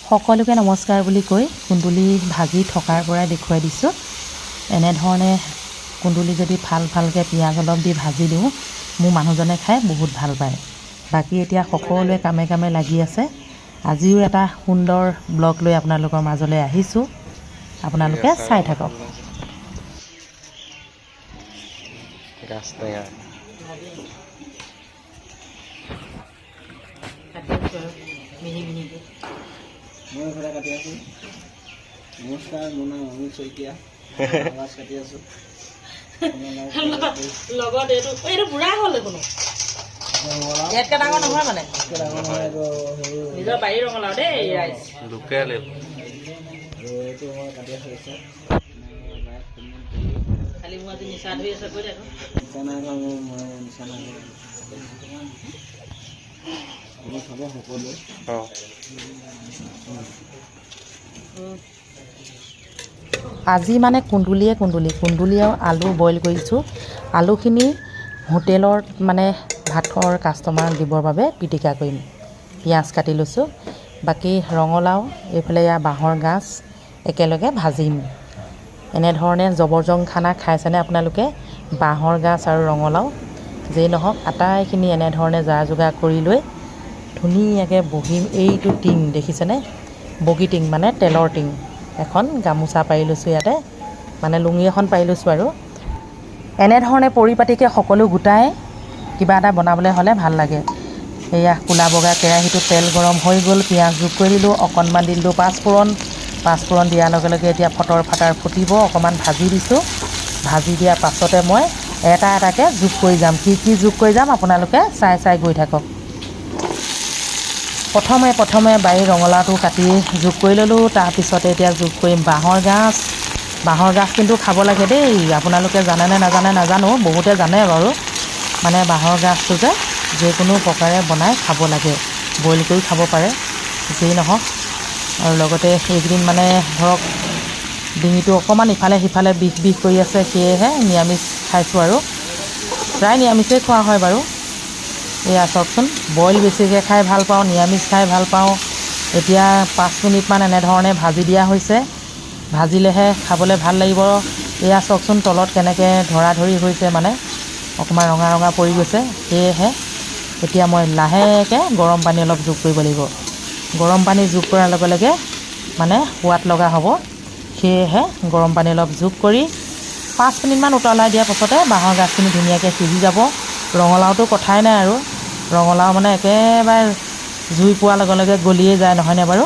সকলোকে নমস্কাৰ বুলি কৈ কুন্দুলি ভাজি থকাৰ পৰাই দেখুৱাই দিছোঁ। এনেধৰণে কুন্দুলি যদি ভালকৈ পিঁয়াজ অলপ দি ভাজি দিওঁ, মোৰ মানুহজনে খাই বহুত ভাল পায়। বাকী এতিয়া সকলোৱে কামে কামে লাগি আছে। আজিও এটা সুন্দৰ ব্লগ লৈ আপোনালোকৰ মাজলৈ আহিছোঁ, আপোনালোকে চাই থাকক। নমস্কাৰ, মোৰ নাম অমিত শইকীয়া। আৱাজ কাটি আছোঁ লগত এইটো বুঢ়া হ'ল দেখোন। ইয়াতকৈ ডাঙৰ নহয় মানে নিজৰ বাৰীৰ ৰঙালাও দেই, লোকেল। আৰু এইটো মই কাটি আছোঁ। খালি মোৰ আজি নিচা ধৰি আছে, কৈ থাকোঁ নিচা নাই কৰা, মই নিচা নাই কৰা। আমি খাব সকলোৱে। আজি মানে কুন্দুলি আৰু আলু বইল কৰিছোঁ। আলুখিনি হোটেলত মানে ভাতৰ কাষ্টমাৰক দিবৰ বাবে পিটিকা কৰিম। পিঁয়াজ কাটি লৈছোঁ। বাকী ৰঙালাও, এইফালে বাঁহৰ গাজ একেলগে ভাজিম। এনেধৰণে জবৰজং খানা খাইছেনে আপোনালোকে? বাঁহৰ গাজ আৰু ৰঙালাও যেই নহওক, আটাইখিনি এনেধৰণে যা যোগাৰ কৰি লৈ ধুনীয়াকৈ বহিম। এইটো টিং দেখিছেনে? বগী টিং মানে তেলৰ টিং। এখন গামোচা পাৰি লৈছোঁ, ইয়াতে মানে লুঙি এখন পাৰি লৈছোঁ। আৰু এনেধৰণে পৰিপাটিকৈ সকলো গোটাই কিবা এটা বনাবলৈ হ'লে ভাল লাগে। এয়া ক'লা বগা কেৰাহীটোত তেল গৰম হৈ গ'ল, পিঁয়াজ যোগ কৰি দিলোঁ, অকণমান দি দিলোঁ পাঁচফোৰণ দিয়াৰ লগে লগে এতিয়া ফটৰ ফাটাৰ ফুটিব। অকণমান ভাজি দিছোঁ। ভাজি দিয়াৰ পাছতে মই এটা এটাকৈ যোগ কৰি যাম। কি যোগ কৰি যাম আপোনালোকে চাই গৈ থাকক। প্ৰথমে বাৰীৰ ৰঙালাওটো কাটি যোগ কৰি ল'লোঁ। তাৰপিছতে এতিয়া যোগ কৰিম বাঁহৰ গাজ কিন্তু খাব লাগে দেই। আপোনালোকে জানেনে নাজানে নাজানো, বহুতে জানে বাৰু। মানে বাঁহৰ গাজটো যে যিকোনো প্ৰকাৰে বনাই খাব লাগে, বইল কৰি খাব পাৰে, যেই নহওক। আৰু লগতে এইকেইদিন মানে ধৰক ডিঙিটো অকণমান ইফালে সিফালে বিষ কৰি আছে, সেয়েহে নিৰামিষ খাইছোঁ। আৰু প্ৰায় নিৰামিষেই খোৱা হয় বাৰু। এয়া চাওকচোন, বইল বেছিকৈ খাই ভাল পাওঁ, নিৰামিষ খাই ভাল পাওঁ। এতিয়া 5 মিনিটমান এনেধৰণে ভাজি দিয়া হৈছে। ভাজিলেহে খাবলৈ ভাল লাগিব। এয়া চাওকচোন তলত কেনেকৈ ধৰা হৈছে, মানে অকণমান ৰঙা পৰি গৈছে। সেয়েহে এতিয়া মই লাহেকৈ গৰম পানী অলপ যোগ কৰিব লাগিব। গৰম পানী যোগ কৰাৰ লগে লগে মানে সোৱাদ লগা হ'ব। সেয়েহে গৰম পানী অলপ যোগ কৰি 5 মিনিটমান উতলাই দিয়াৰ পাছতে বাঁহৰ গাজখিনি ধুনীয়াকৈ সিজি যাব। ৰঙালাওটো কথাই নাই আৰু, ৰঙালাও মানে একেবাৰে জুই পোৱাৰ লগে লগে গলিয়ে যায়, নহয়নে বাৰু?